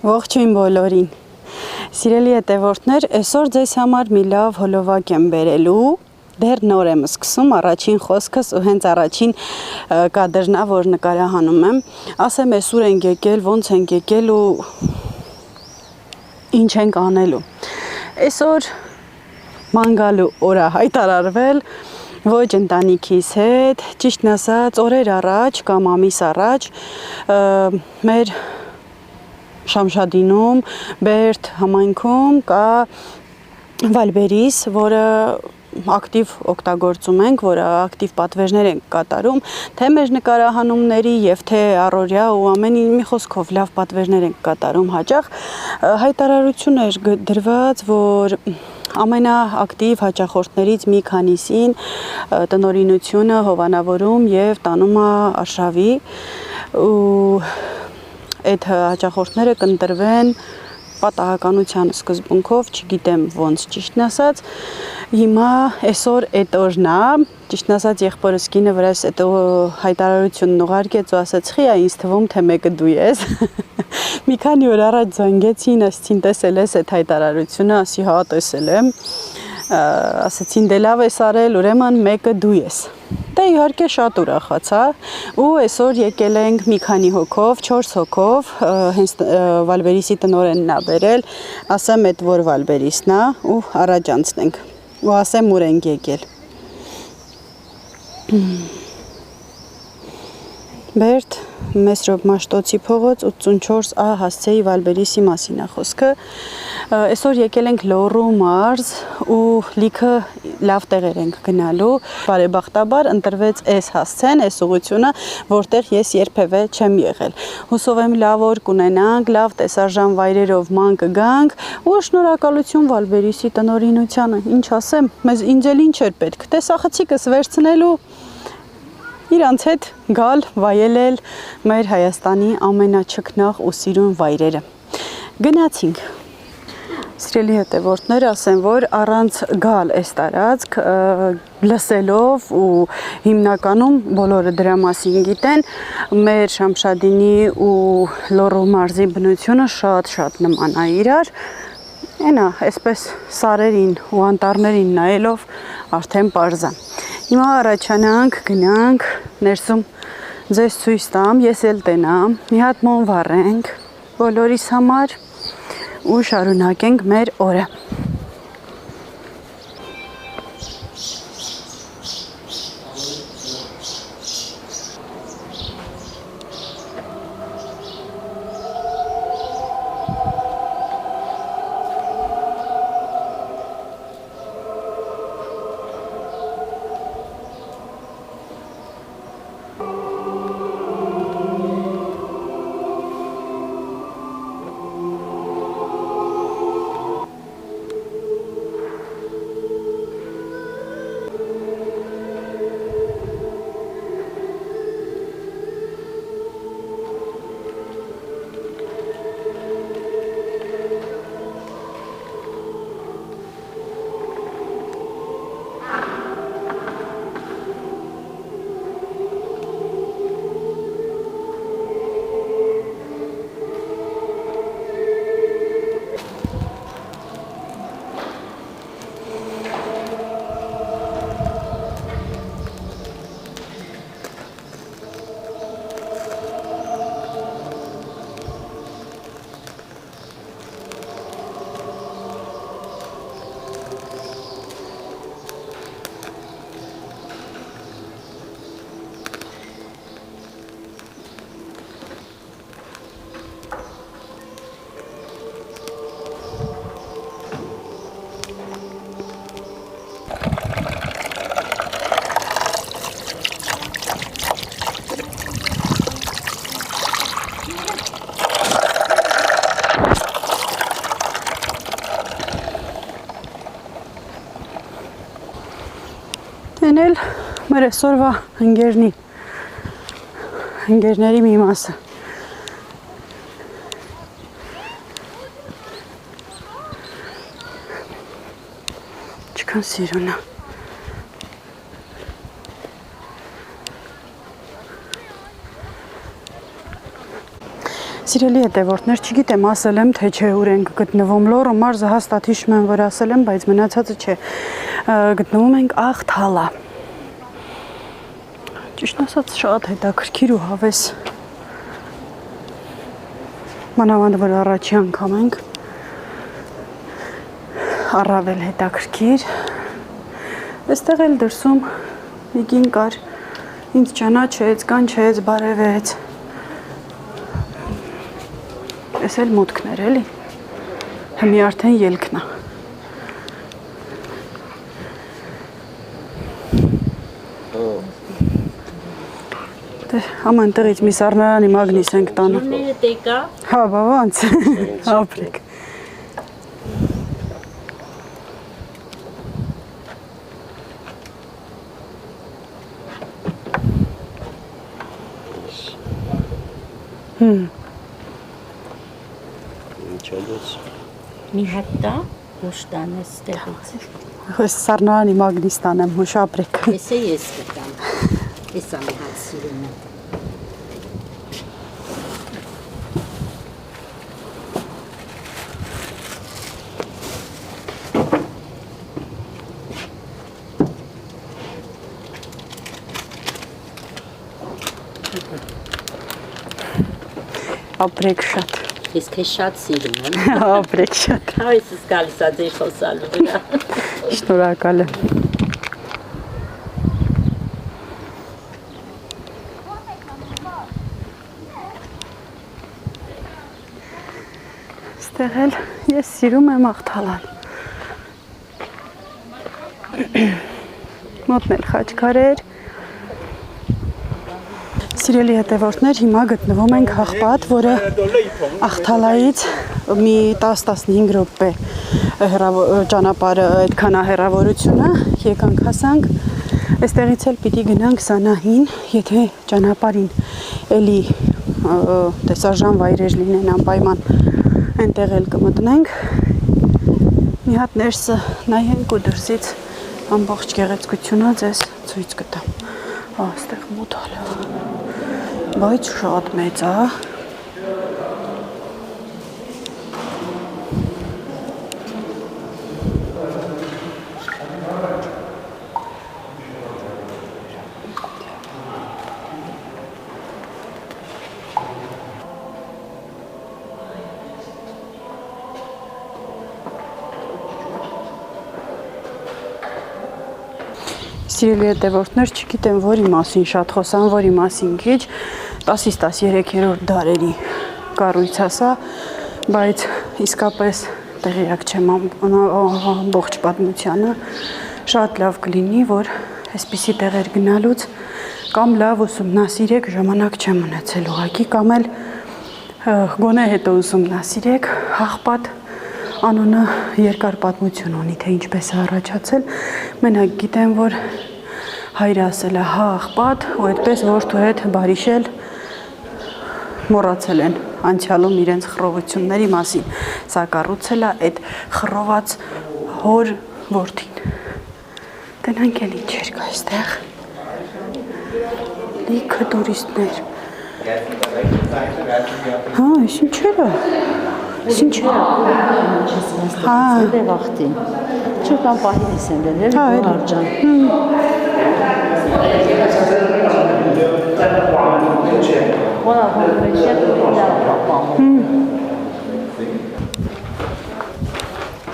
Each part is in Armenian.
Ողջույն բոլորին։ Սիրելի հետևորդներ, այսօր ձեզ համար մի լավ հոլովակ եմ բերելու։ Դեռ նոր եմ սկսում առաջին խոսքս ու հենց առաջին կադրն է, որ նկարահանում եմ։ Ասեմ, այսօր ենք եկել, ոնց ենք եկել ու ինչ ենք անելու։ Այսօր մանգալու օր է հայտարարվել ոչ ընտանիքիս հետ, ճիշտն ասած, օրեր առաջ կամ ամիս առաջ մեր Շամշադինում, Բերդ համայնքում կա Վալբերիս, որը ակտիվ օգտագործում ենք, որը ակտիվ պատվերներ ենք կատարում, թե մեր նկարահանումների եւ թե առօրյա ու ամեն մի խոսքով լավ պատվերներ ենք կատարում հաճախ, հայտարարություն էր դրված, որ ամենաակտիվ հաճախորդներից մի քանիսին տնօրինությունը հովանավորում եւ տանում է արշավի ու այդ հաճախորդները կընտրվեն պատահականության սկզբունքով, չգիտեմ ոնց ճիշտն ասած, հիմա այսօր այդ օրն է, ճիշտն ասած եղբորս կինը վրաս այդ հայտարարությունն ուղարկեց ու ասաց, խի ինձ թվում թե մեկը դու ես, մի քանի օր առաջ զանգեցին, ասեցին տեսել ես այդ հայտարարությունը, ասի հա տեսել եմ, ասեցին դե լավ ես արել, ուրեմն մեկը դու ես, դե իհարկե շատ ուրախացա ու այսօր եկել ենք մի քանի հոգով, 4 հոգով, հենց Վալբերիսի տնօրենն է բերել, ասեմ այդ որ Վալբերիսն է ու առաջ անցնենք ու ասեմ ուր ենք եկել։ Բերդ Մեսրոպ Մաշտոցի փողոց 84A հասցեի Վալբերիսի մասին է խոսքը։ Այսօր եկել ենք Լոռու մարզ ու լիքը լավ տեղեր ենք գնալու։ Բարեբախտաբար ընտրվեց այս հասցեն, այս ուղղությունը, որտեղ ես երբևէ չեմ եղել։ Հուսով եմ լավ օր կունենանք, լավ տեսարժան վայրերով ման կգանք ու շնորհակալություն Վալբերիսի տնօրինությանը։ Ինչ ասեմ, ինձ էլ ինչ էր պետք։ Տեսախցիկս վերցնելու իրանց հետ գալ, վայելել մեր Հայաստանի ամենաչքնաղ ու սիրուն վայրերը։ Գնացինք։ Սիրելի հետևորդներ, ասեմ, որ առանց գալ այս տարածք, լսելով ու հիմնականում բոլորը դրա մասին գիտեն, մեր Շամշադինի ու Լոռու մարզի բնությունը շատ նման է իրար։ Այնա, այսպես սարերին ու անտառներին նայելով արդեն պարզ է։ Հիմա առաջանանք, գնանք, ներսում ձեզ ցույց տամ, ես էլ տենամ, մի հատ մոմ վառենք բոլորիս համար ու շարունակենք մեր օրը։ Էնել մեր այսօրվա ընկերների մի մասը։ Չկան սիրունը։ Սիրելի հետևորդներ, չգիտեմ ասել եմ, թե չէ ուր ենք գտնվում։ Լոռու մարզը հաստատ հիշում եմ, որ ասել եմ, բայց մնացածը չէ։ Գտնվում ենք Աղթալա։ Ճիշտ ասած, շատ հետաքրքիր ու հավես։ Մանավանդ որ առաջի անգամ ենք, առավել հետաքրքիր։ Այստեղ էլ դրսում մի կին կար, ինձ ճանաչեց, կանչեց, բարևեց։ Էս էլ մուտքներ էլի, հիմի արդեն ելքն է։ Աման տեղից մի սառնարանի մագնիս ենք տանում։ Ուրները տեկա։ Հա, բավանց, ապրեք։ Մի հատ տա, ոչ տանես տեղից։ Ես սառնարանի մագնիս տանեմ, հուշ ապրեք։ Ես է ես կտամ, ես ամի հատ սիրում եմ։ Ապրեք շատ։ Ես քեզ շատ սիրում եմ։ Ապրեք շատ։ Այս ես գալիս ա ձեր խոսալու վրա։ Շնորհակալ եմ։ Ստեղ էլ ես սիրում եմ Աղթալան։ Մոտն էլ խաչքարեր։ Սիրելի հետևորդներ, հիմա գտնվում ենք Հաղպատ, որը Աղթալայից մի 10-15 րոպե ճանապարհը այդքան է հեռավորությունը, եկանք հասանք, այստեղից էլ պիտի գնանք Սանահին, եթե ճանապարհին էլի տեսարժան վայրեր լինեն անպայման, այնտեղ էլ կմտնենք, մի հատ ներսը նայենք ու դրսից ամբողջ գեղեցկությունը ձեզ ցույց կտամ, այստեղ մոդալ բայց շատ մեծ է։ Սիրելի հետևորդներ, չգիտեմ որի մասին շատ խոսան, որի մասին քիչ, 10-ից 13-րդ դարերի կառույց է սա, բայց իսկապես տեղյակ չեմ ամբողջ պատմությանը, շատ լավ կլինի, որ այսպիսի տեղեր գնալուց կամ լավ ուսումնասիրեք, ժամանակ չեմ ունեցել ուղղակի, կամ էլ գոնե հետո ուսումնասիրեք, Հաղպատ անունը երկար պատմություն ունի, թե ինչպես է առաջացել, մենակ գիտեմ, որ հայրը ասել է հա Աղպատ, ու այդպես որդու հետ բարիշել մոռացել են անցյալում իրենց խռովությունների մասին, սա կառուցել է այդ խռոված հոր որդին։ Տնանք էլ ինչեր կա այստեղ, լիքը տուրիստներ։ Հա, այս ինչեր է։ Ինչեր է։ Հա, վախտին։ Չկան պահից են դել, հա, արջան։ Որա հոմեշետ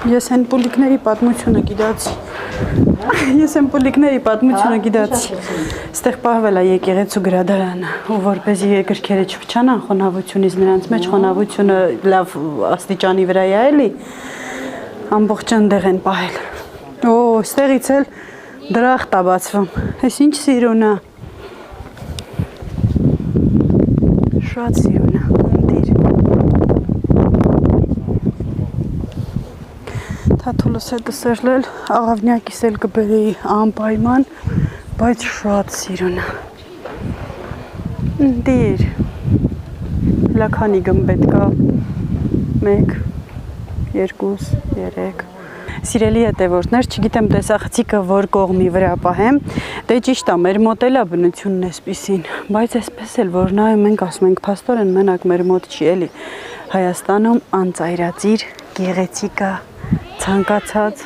Ես են պուլիկների պատմությունը գիտացի։ Ես են պուլիկների պատմությունը գիտացի։ Ստեղ պահվել է եկեղեցու գրադարանը, ու որպեսզի գրքերը չփչանան խոնավությունից, նրանց մեջ խոնավությունը լավ աստիճանի վրա է էլի, ամբողջ այնտեղ են պահել։ Օ, ստեղից էլ դրախտ է բացվում։ Այս ինչ սիրուն է։ Շատ սիրուն է, ընտիր։ Թաթուլս է դսերլել, աղավնյակիս էլ կբերեի անպայման, բայց շատ սիրուն է։ Ընտիր։ Լաքանի գմբետ կա, 1, 2, 3, Սիրելի հետևորդներ, չգիտեմ տեսախցիկը որ կողմի վրա պահեմ, դե ճիշտ է, մեր մոտ էլ է բնությունն էսպիսին, բայց այսպես էլ որ նայում ենք, ասում ենք, փաստորեն մենակ մեր մոտ չի էլի, Հայաստանում անծայրածիր գեղեցիկ է, ցանկացած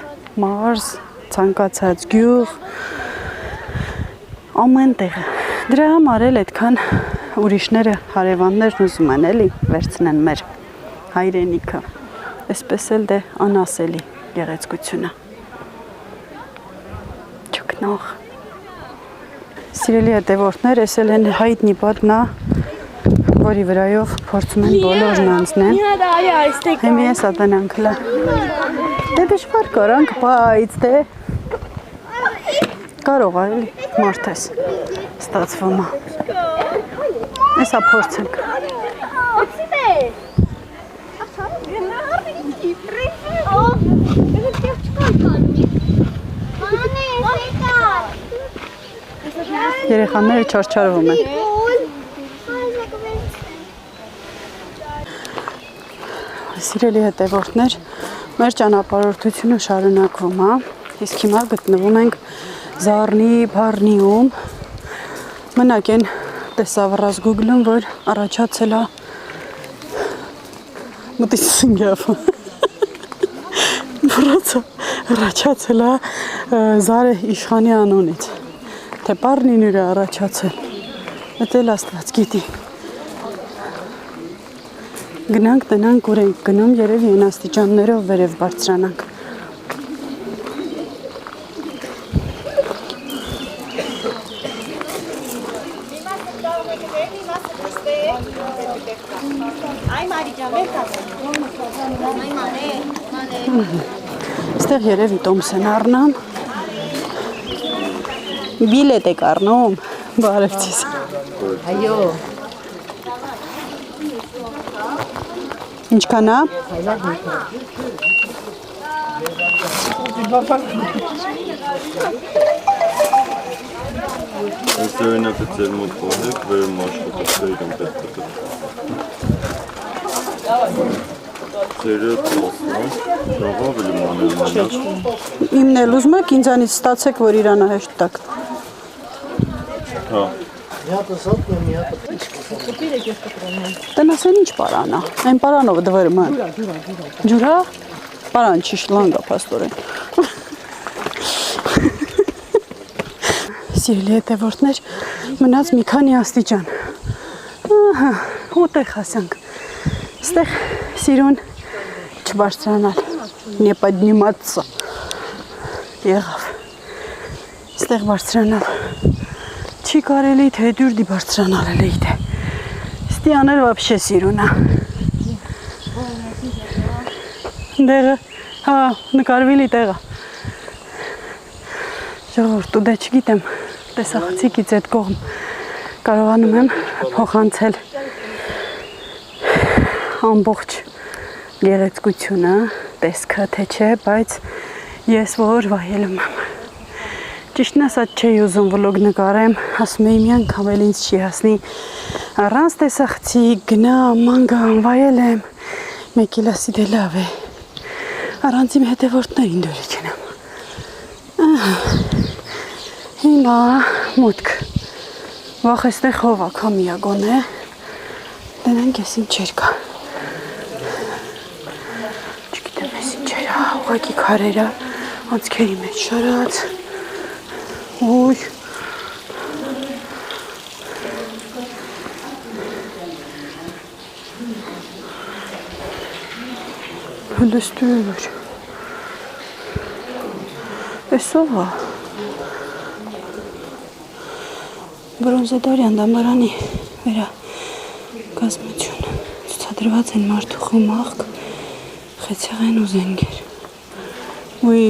մարզ, ցանկացած գյուղ, ամեն տեղ։ Դրա համար էլ այդքան ուրիշները հարևաններն ուզում են էլի վերցնեն մեր հայրենիքը, այսպես էլ դե անասելի գեղեցկությունը։ Չկնող։ Սիրելի հետևորդներ, ես էլ են հայտնի պատնա, որի վրայով փորձում են բոլորն անցնեն։ Հիմի ես ատենանք լա։ Դե դժվար կարանք, բայց դե կարող է էլի մարդ ես ստացվում է։ Եսա փորձենք։ Երեխաները չարչարվում են։ Սիրելի հետևորդներ, մեր ճանապարհորդությունը շարունակվում է, իսկ հիմա գտնվում ենք Զառնի Բառնիում, մնակ են տեսավռած Google-ում, որ առաջացել է մտիսնգավ, առաջացել է Զարե իշխանի անունից, թե Բառնին ուր է առաջացել, էդ էլ Աստված գիտի։ Գնանք, տնանք, ուր ենք գնում, երևի են աստիճաններով վերև բարձրանանք։ Ստեղ երևի տոմս են առնամ, բիլետ եք առնում, բարև ձեզ։ Այո։ Ինչքան է։ Այս օրինակը ձեր մոտ կողեք, վերում աշխատակցերին պետք է։ Ձերը տոսնա, կարող ավելի մանել մենակ։ Իմն էլ ուզում եք ինձանից ստացեք, որ իրանահեշտ տակ։ Հա։ Տնասեն ինչ պարանա, այն պարանով դվերում են։ Ջուրա։ Պարան չի շլանգա պաստորեն։ Սիրելի հետևորդներ, մնաց մի քանի աստիճան։ Ահա, ուտեղ հասանք։ Ստեղ սիրուն չբարձրանալ, не подниматься։ Եղավ։ Ստեղ բարձրանալ։ Չի կարելի, թե դուրդի բարձրանալ էլի թե։ Ստիաներ вообще սիրունա։ Դեղը, հա, նկարվիլի տեղը։ Ժողովուրդ, ու դե չգիտեմ, տեսախցիկից այդ կողմ կարողանում եմ փոխանցել ամբողջ գեղեցկությունը, տեսքը, թե չէ, բայց ես որ վայելում եմ։ Ճիշտն ասած չէի ուզում վլոգ նկարեմ, ասում էի մի անգամ էլ ինձ չի հասնի առանց տեսախցիկ, գնամ, մանգամ, վայելեմ, մեկ էլ ասի դե լավ է, առանց իմ հետևորդներին դուրի չնամ։ Հիմա մուտք, վախ էստեղ հովա կամիա գոնե, դենանք ես ինչեր կա։ Չգիտեմ ես ինչեր, ուղակի քարերա, անցքերի մեջ շարած, Ուй, հլստուր, էսով է, բրոնզադարյան դամարանի վերա կազմություն, ցուցադրված են մարդու խմաղք, խեցեղեն ու զենգեր, ուй,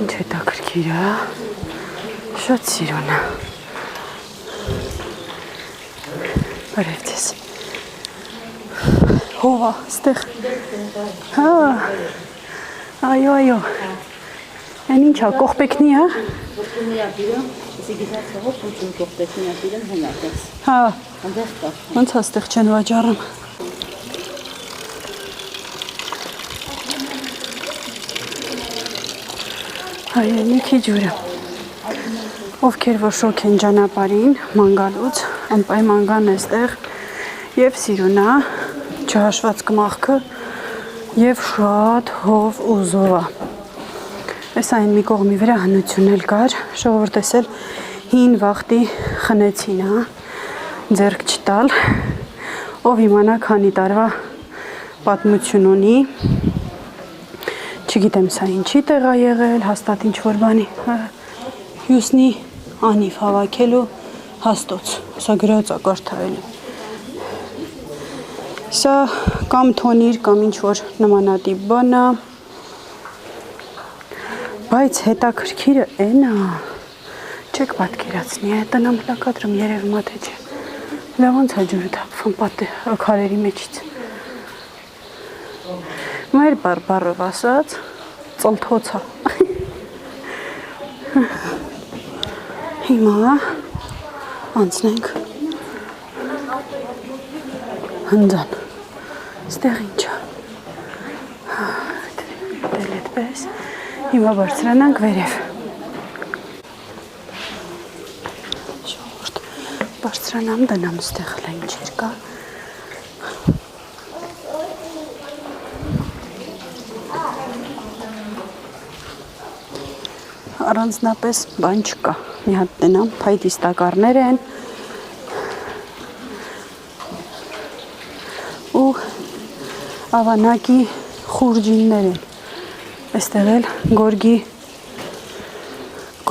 ինչ հետաքրքիր է, շատ սիրուն է, բարև ձեզ, հովա, ստեղ, հա, այո, այն ինչ է, կողպեքնի է, հա, ոնց է ստեղ չեն վաճառում, Հայրենիքի ջուրը։ Ովքեր որ շոկ են ճանապարհին, ման գալուց, անպայման գան այստեղ եւ սիրունա, չհաշված կմախքը եւ շատ հով ու զովա։ Այս այն մի կողմի վրա հնություն էլ կար, ժողովուրդ էսել հին վախտի խնեցին, հա, ձեռք չտալ, ով իմանա քանի տարվա պատմություն ունի, չգիտեմ սա ինչի տեղ է եղել, հաստատ ինչ որ բանի հյուսնի անիվ հավաքելու հաստոց, սա գրած է կարդայել։ Սա կամ թոնիր կամ ինչ որ նմանատիպ բան է, բայց հետաքրքիրը էն է, չեք պատկերացնի, տնամ լակադրում երևում է թե չէ, լավ ոնց է ջուրը թափվում քարերի մեջից։ Մեր բարբառով ասած ծլթոց է։ Հիմա անցնենք հնձան, ստեղ ինչ է, դել էդպես, հիմա բարձրանանք վերև, ժողովուրդ, բարձրանամ դնամ ստեղ հլա ինչեր կա, առանձնապես բան չկա, մի հատ տնամ, փայտիստակարներ են ու ավանակի խուրջիններ են, այստեղ էլ գորգի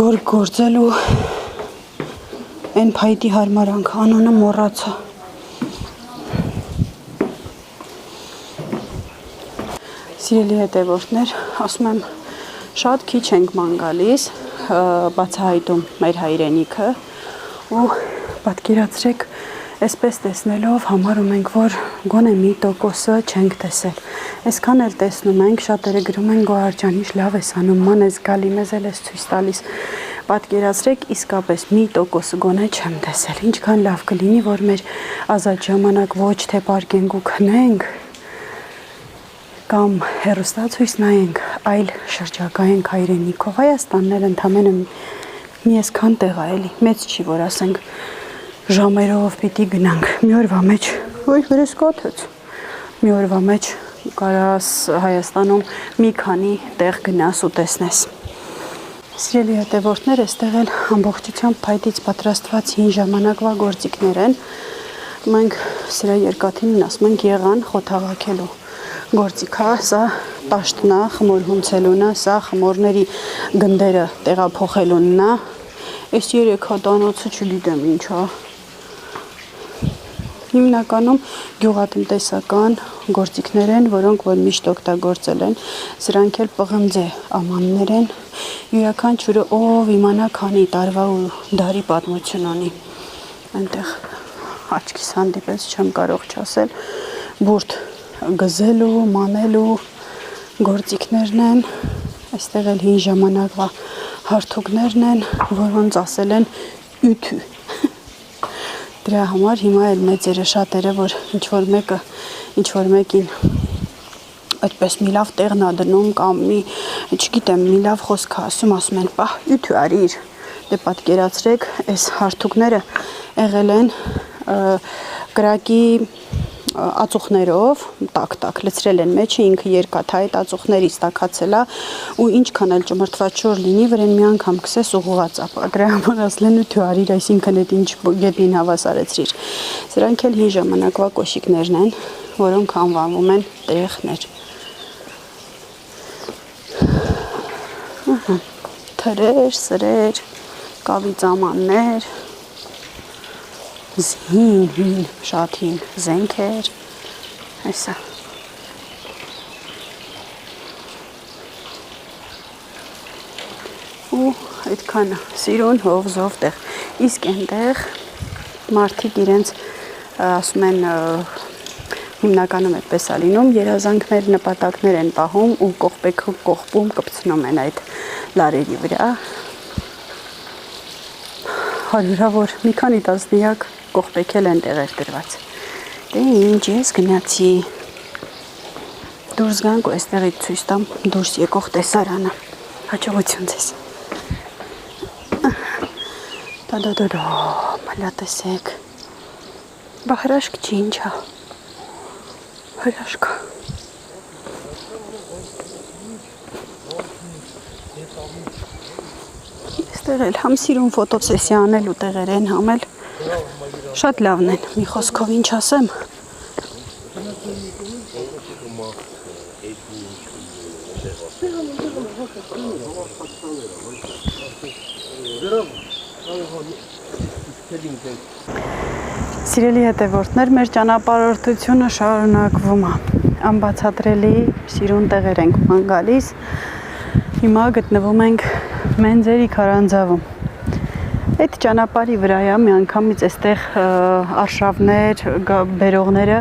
գորգ գործելու են փայտի հարմարանք, անունը մոռացա։ Սիրելի հետևորդներ, ասում եմ, շատ քիչ ենք ման գալիս, բացահայտում մեր հայրենիքը ու պատկերացրեք, այսպես տեսնելով համարում ենք, որ գոնե մի տոկոսը չենք տեսել։ Այսքան էլ տեսնում ենք, շատերը գրում են Գոհարջանիշ լավ ես անում, ման ես գալի, մեզ էլ ես ցույց տալիս։ Պատկերացրեք, իսկապես մի տոկոսը գոնե չեմ տեսել։ Ինչքան լավ կլինի, որ մեր ազատ ժամանակ ոչ թե պարկենք ու քնենք, կամ հեռուստացույց նայենք, այլ շրջակայենք հայրենիքով։ Հայաստանն էլ ընդամենը մի այսքան տեղ է էլի, մեծ չի, որ ասենք ժամերով պիտի գնանք։ Մի օրվա մեջ, վրես կոթեց, մի օրվա մեջ կարաս Հայաստանում մի քանի տեղ գնաս ու տեսնես։ Սիրելի հետևորդներ, այստեղ էլ ամբողջությամբ փայտից պատրաստված հին ժամանակվա գործիքներ են։ Մենք սրա երկաթին ասում ենք եղան խոթաղակելու գործիքա, սա տաշտնա, խմոր հունցելունա, սա խմորների գնդերը տեղափոխելուննա, այս երեք հատանոցը չգիտեմ ինչա։ Հիմնականում գյուղատնտեսական գործիքներ են, որոնք որ միշտ օգտագործել են, սրանք էլ պղնձե ամաններ են, յուրաքանչյուրը ով իմանա քանի տարվա ու դարի պատմություն ունի։ Այնտեղ աչքիս հանդիպեց, չեմ կարող չասել, բուրդ գզելու, մանելու գործիքներն են, այստեղ էլ հին ժամանակվա հարթուկներն են, որոնց ասել են յութու։ Դրա համար հիմա էլ մեծերը շատերը, որ ինչ-որ մեկին այդպես մի լավ տեղն ա դնում կամ չգիտեմ, մի լավ խոսք ասում են, պահ, յութու արիր, դե պատկերացրեք, այս հարթուկները եղել են կրակի ածուխներով, տակ լցրել են մեջը, ինքը երկաթ այդ ածուխներից տակացել է ու ինչքան էլ ճմրթված չոր լինի, վրան մի անգամ քսես ուղղված է։ Դրա համար ասել են յութու արիր, այսինքն այդ ինչ գետնին հավասարեցրիր։ Սրանք էլ հին ժամանակվա կոշիկներն են, որոնք անվանվում են տրեխներ։ Թրեր, սրեր, կավիծամաններ, հին, շատ հին զենքեր, այսա։ Ու այդքանը սիրուն հով զով տեղ, իսկ այնտեղ մարդիկ իրենց ասում են հիմնականում այդպես է լինում, երազանքներ, նպատակներ են պահում ու կողպում կպցնում են այդ լարերի վրա, հարյուրավոր մի քանի տասնյակ կողպեքել են տեղեր դրված։ Դե ինչ ես գնացի, դուրս գանք ու այստեղից ցույց տամ դուրս եկող տեսարանը։ Հաջողություն ձեզ։ Դա մալա տեսեք։ Բա հրաշք չի ինչա։ Հրաշք։ Այստեղ էլ համ սիրուն ֆոտոսեսիա անել ու տեղեր են համել։ Շատ լավն են, մի խոսքով ինչ ասեմ։ Սիրելի հետևորդներ, մեր ճանապարհորդությունը շարունակվում է։ Անբացատրելի սիրուն տեղեր ենք ման գալիս։ Հիմա գտնվում ենք Մենձերի քարանձավում։ Այդ ճանապարհի վրա է միանգամից այստեղ արշավներ, բերողները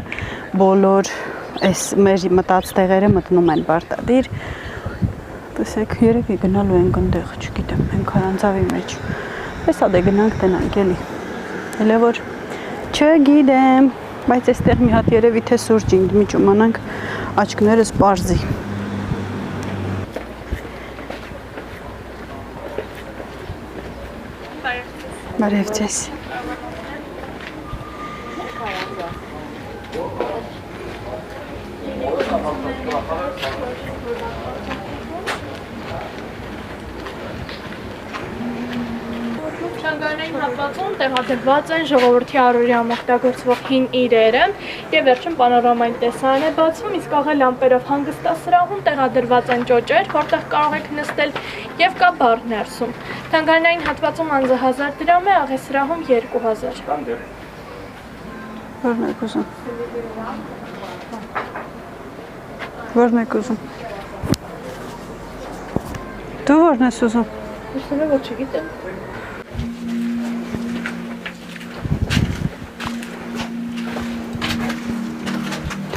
բոլոր այս մեր մտած տեղերը մտնում են պարտադիր։ Տեսեք, երևի գնալու ենք այնտեղ, չգիտեմ, մենք քարանձավի մեջ։ Հեսա դե գնանք տնանք էլի։ Հələ որ չգիտեմ, բայց այստեղ մի հատ երևի թե սուրճ ինձ ճումանանք աչքներս պարզի։ Բարև ձեզ։ Շանգարային հատվածում տեղադրված են ժողովրդի առօրյայում օգտագործվող հին իրերը եւ վերջում պանորամային տեսարան է բացվում, իսկ աղա լամպերով հանգստասրահում տեղադրված են ճոճեր, որտեղ կարող եք նստել եւ կա բար ներսում։ Շանգարային հատվածում անձը 1000 դրամ է, աղեսրահում 2000։ Որն եք ուզում։ Որն եք ուզում։ Դու որն ես ուզում։ Ուզում եմ, ոչ չգիտեմ։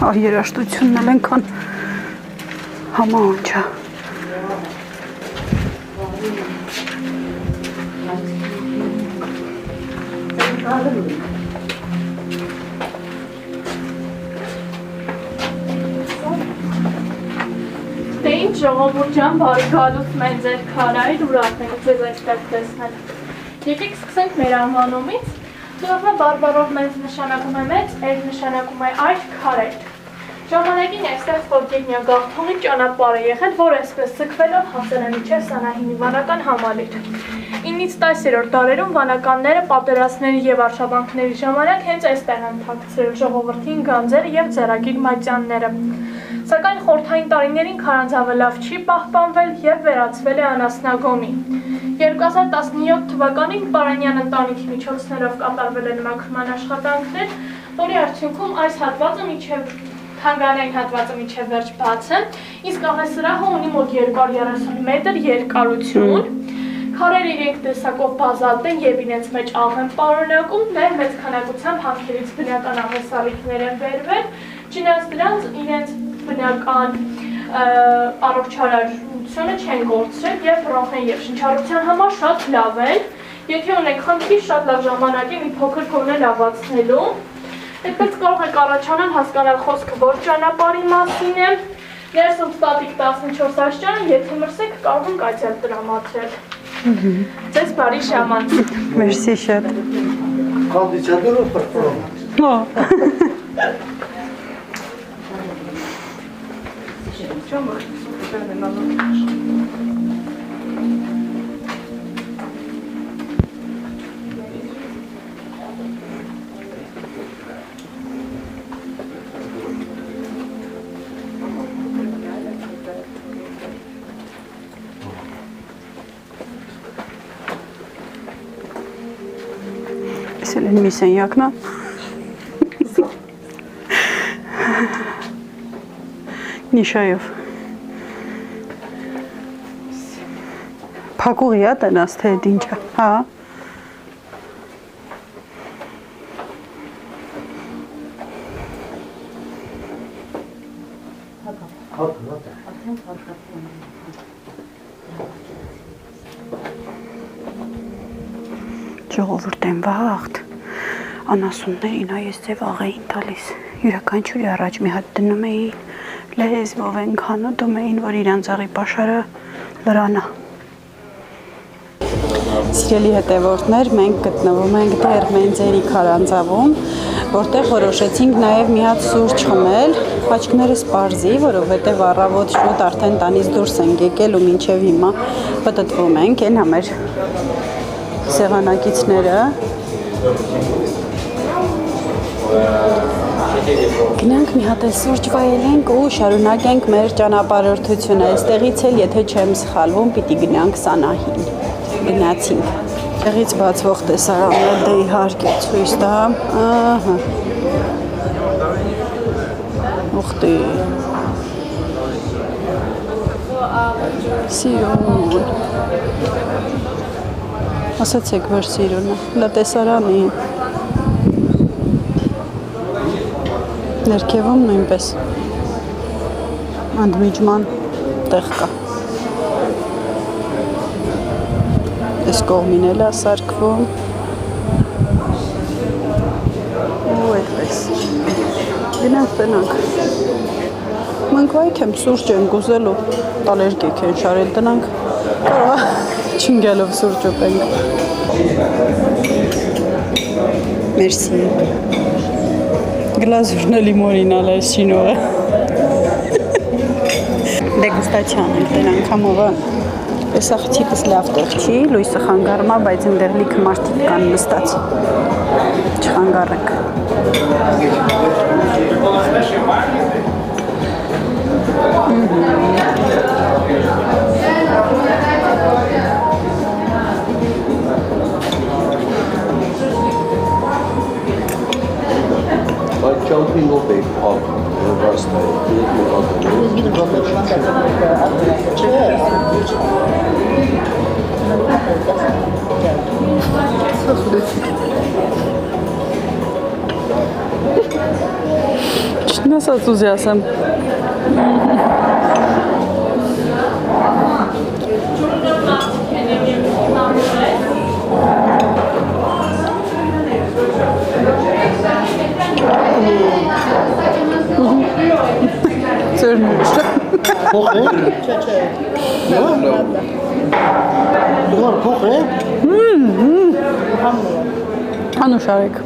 Այ երաշտությունն էլ ենքան համահանջա։ Դե ինչ ժողովուրդ ջան, բարի գալուց Մենձեր քարայր, ուրախ ենք ձեզ այստեղ տեսնել։ Եկեք սկսենք մեր անվանումից։ Ծովը բարբարով մեծ նշանակում է մեծ, էր նշանակում է այր, քարայր։ Ժամանակին այստեղ Ստորգետնյա գաղթողի ճանապարհ է եղել, որ այսպես ցկվելով հասել է մինչև Սանահինի վանական համալիր։ 9-ից 10-րդ դարերում վանականները պատերազմների եւ արշավանքների ժամանակ հենց այստեղ են թաքցրել ժողովրդին գանձերը եւ ձեռագիր մատյանները։ Սակայն խորհրդային տարիներին քարանձավը լավ չի պահպանվել եւ վերածվել է անասնագոմի։ 2017 թվականին Պարանյան ընտանիքի միջոցներով կատարվել են մաքրման աշխատանքներ, որի արդյունքում այս հատվածը միջև Թանգարանային հատվածը միջև վերջ բաց է, իսկ աղեսրահը ունի մոտ 230 մետր երկարություն։ Քարերը իրենք տեսակով բազալտ են եւ իրենց մեջ աղ են պարունակում, դեռ մեծ քանակությամբ հանքերից բնական աղեսալիքներ են բերվել, չնայած դրանց իրենց բնական առողջարարությունը չեն կորցրել եւ բրոնխային եւ շնչառության համար շատ լավ են։ Եթե ունեք խնդիր, շատ լավ ժամանակ է մի փոքր գոնե լավացնելու։ Այդպես կարող եք առաջանալ հասկանալ խոսքը որ ճանապարհի մասին է։ Ներսում ստատիկ 14 աստիճան, եթե մրսեք կարող ենք այցել տրամադրել։ Ձեզ բարի ժամանց։ Մերսի շատ։ Կանդիդատուրը պրպրոմ։ Հա։ Սելեն մի սենյակն է։ Նիշայով։ Փակուղի է տնաս, թե էդ ինչ է, հա։ Ժողովուրդ են վաղտ, անասուններին այս ձև աղ էին տալիս, յուրաքանչյուրի առաջ մի հատ դնում էին, լեզվով են քանոդում էին, որ իրանց աղի պաշարը լրանա։ Սիրելի հետևորդներ, մենք գտնվում ենք դեռ Մենձերի քարանձավում, որտեղ որոշեցինք նաև մի հատ սուրճ խմել, աչքներս պարզի, որովհետև առավոտ շուտ արդեն տանից դուրս ենք եկել ու մինչև հիմա պտտվում ենք, այն մեր սեղանակիցները։ Գնանք մի հատ սուրճ վայելենք ու շարունակենք մեր ճանապարհորդությունը։ Այստեղից էլ, եթե չեմ սխալվում, պիտի գնանք Սանահին։ Գնացինք։ Տեղից բացվող տեսարաններ դե իհարկե ցույց տամ։ Ահա։ Ուխտի։ Սիրուն։ Ասացեք, որ սիրուն է։ Լա տեսարանի։ Ներքևում նույնպես անդմիջման տեղ կա։ Այս կողմին էլ է սարքվում։ Ու այդպես։ Գնանք տնանք։ Մենք վայք եմ սուրճ ենք ուզել ու տալերկեք են շարել տնանք։ Կարող է չինգելով սուրճ ուպենք։ Մերսի։ Գլազուրն էլի մորինալ է շինողը։ Դեգուստացիան ենք դեն անգամովը։ Այս աղջիկս լավ տեղ չի, լույսը խանգարում է, բայց ընդեղ լիքը մարդիկ կան նստած։ Չխանգարեք։ Like jumping or big up in a bus Չնասած ուզի ասեմ։ Փող է։ Չէ։ Դուր փող է։ Անուշարեք։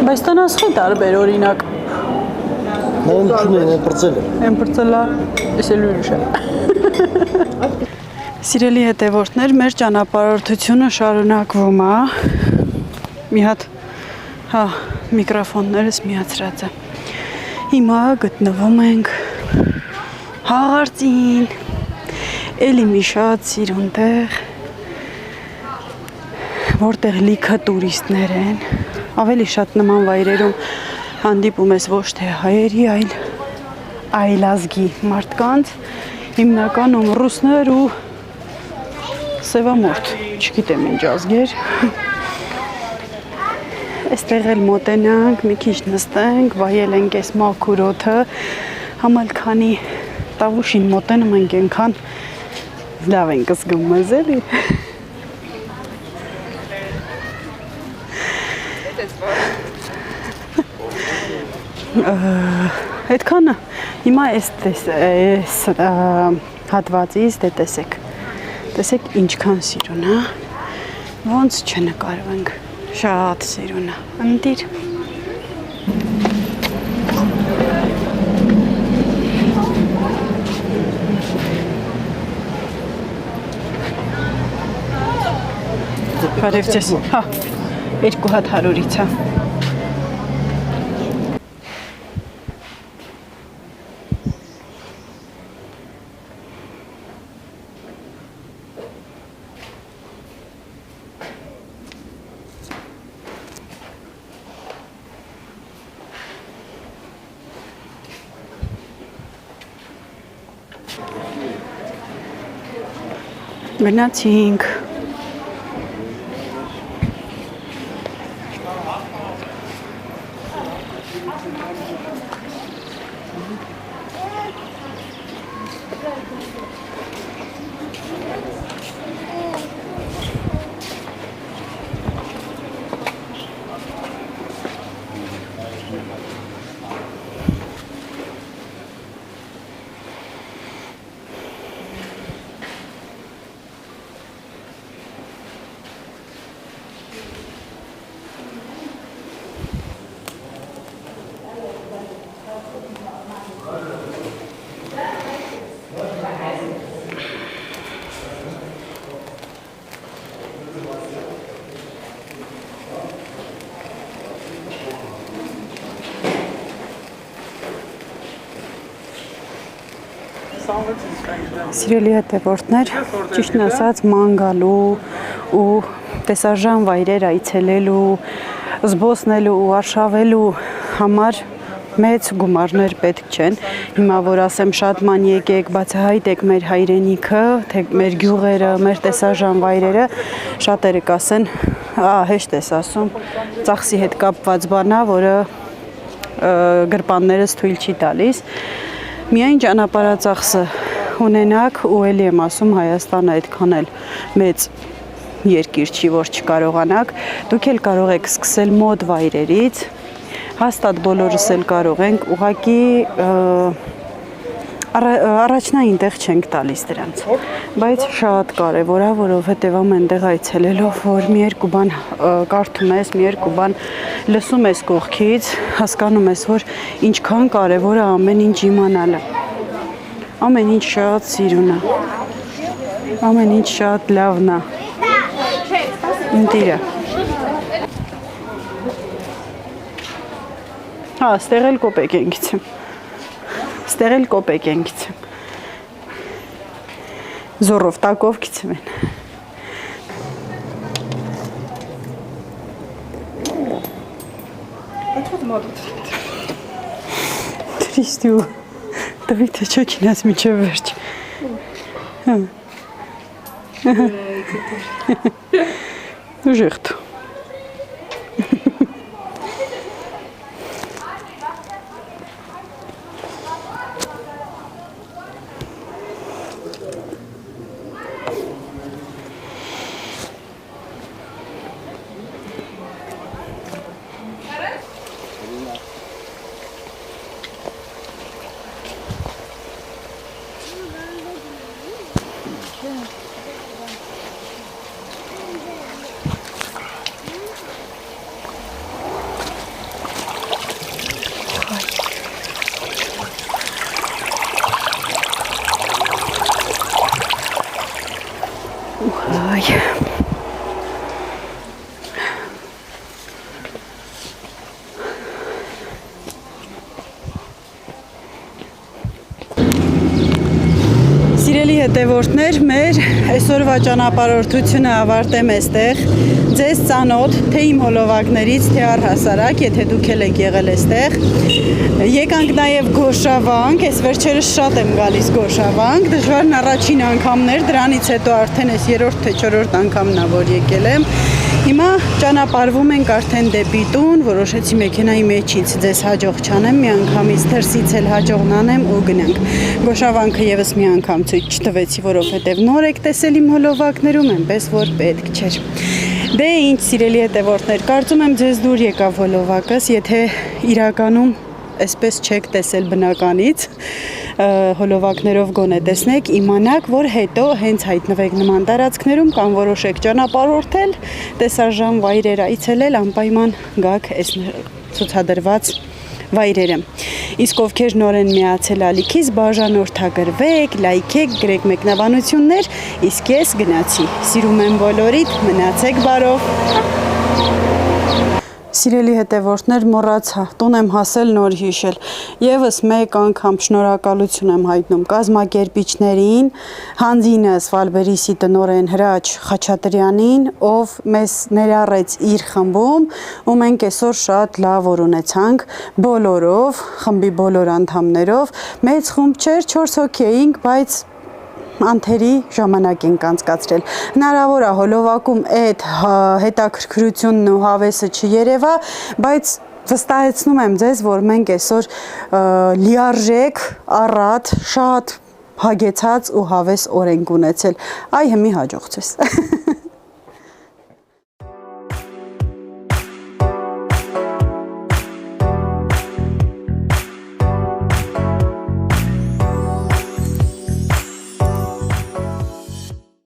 Բայց տնասխի տարբեր օրինակ։ Նայեն չունեն, են պրծել է։ Են պրծելա, ես էլ ուրիշ է։ Սիրելի հետևորդներ, մեր ճանապարհորդությունը շարունակվում է։ Մի հատ միկրոֆոններս միացրած է։ Հիմա գտնվում ենք Հաղարծին, էլի մի շատ սիրուն տեղ, որտեղ լիքը տուրիստներ են, ավելի շատ նման վայրերում հանդիպում ես ոչ թե հայերի, այլ ազգի մարդկանց, հիմնականում ռուսներ ու սևամորթ, չգիտեմ ինչ ազգեր։ Այստեղ էլ մոտենանք, մի քիչ նստենք, վայելենք այս մաքուր օդը, համալ քանի տավուշին մոտենում ենք այնքան լավ ենք զգում մեզ էլի։ Այդքանը հիմա այս հատվածից դե տեսեք ինչքան սիրուն է, ոնց չնկարվենք։ Շատ սիրուն է, ընտիր։ Բարև ձեզ, հա, 2 հատ 100-ից է։ Գնացինք։ Սիրելի հետևորդներ, ճիշտն ասած ման գալու ու տեսարժան վայրեր այցելելու, զբոսնելու ու արշավելու համար մեծ գումարներ պետք չեն։ Հիմա որ ասեմ շատ ման եկեք, բացահայտեք մեր հայրենիքը, թե մեր գյուղերը, մեր տեսարժան վայրերը, շատերը կասեն, հեշտ ես ասում, ծախսի հետ կապված բան է, որը գրպաններս թույլ չի տալիս։ Միայն ճանապարհածախսը ունենաք ու էլի եմ ասում Հայաստանը այդքան էլ մեծ երկիր չի, որ չկարողանաք, դուք էլ կարող եք սկսել մոտ վայրերից, հաստատ բոլորս էլ կարող ենք, ուղղակի առաջնային տեղ չենք տալիս դրանց, բայց շատ կարևոր է, որովհետև ամեն տեղ այցելելով, որ մի երկու բան կարդում ես, մի երկու բան լսում ես կողքից, հասկանում ես, որ ինչքան կարևոր է ամեն ինչ իմանալը, ամեն ինչ շատ սիրուն է, ամեն ինչ շատ լավն է, ընտիրը։ Ստեղ էլ կոպեկ են գիցեմ, ստեղ էլ կոպեկ են գիցեմ, զորով տակով գիցեմ են։ Տրիստի ու տվի թե չո կինաս միջև վերջ։ Ուժեղտ։ Սիրելի հետևորդներ, մեր այսօրվա ճանապարհորդությունը ավարտեմ էստեղ։ Ձեզ ծանոթ, թե իմ հոլովակներից, թե առհասարակ, եթե դուք եք եղել էստեղ։ Եկանք նաև Գոշավանք, այս վերջերս շատ եմ գալիս Գոշավանք, դժվարն առաջին անգամներ, դրանից հետո արդեն այս երրորդ թե չորրորդ անգամն է, որ եկել եմ։ Հիմա ճանապարհվում ենք արդեն դեպի տուն, որոշեցի մեքենայի մեջից ձեզ հաջող չանեմ, մի անգամից դրսից էլ հաջողն անեմ ու գնանք։ Գոշավանքը եւս մի անգամ ցույց չտվեցի, որովհետեւ նոր եք տեսել իմ հոլովակներում, այնպես որ պետք չէր։ Դե ինչ սիրելի հետևորդներ, կարծում եմ ձեզ դուր եկավ հոլովակս, եթե իրականում այսպես չեք տեսել բնականից, հոլովակներով գոնե տեսնեք, իմանաք, որ հետո հենց հայտնվեք նման տարածքներում կամ որոշեք ճանապարհորդել, տեսարժան վայրեր այցելել, անպայման գաք այս ցուցադրված վայրերը։ Իսկ ովքեր նոր են միացել ալիքից, բաժանորդագրվեք, լայքեք, գրեք մեկնաբանություններ, իսկ ես գնացի։ Սիրում եմ բոլորիդ, մնացեք բարով։ Սիրելի հետևորդներ, մոռացա, տուն եմ հասել նոր հիշել։ Եվս մեկ անգամ շնորհակալություն եմ հայտնում կազմակերպիչներին, հանձինս Վալբերիսի տնօրեն Հրաչ Խաչատրյանին, ով մեզ ներառեց իր խմբում, ու մենք այսօր շատ լավ օր ունեցանք բոլորով, խմբի բոլոր անդամներով։ Մեծ խումբ չէր, 4 հոգի էինք, բայց անթերի ժամանակ ենք անցկացրել։ Հնարավոր է հոլովակում այդ հետաքրքրությունն ու հավեսը չերևա, բայց վստահեցնում եմ ձեզ, որ մենք այսօր լիարժեք, առատ, շատ հագեցած ու հավես օր ենք ունեցել։ Այ հիմի հաջող ցես։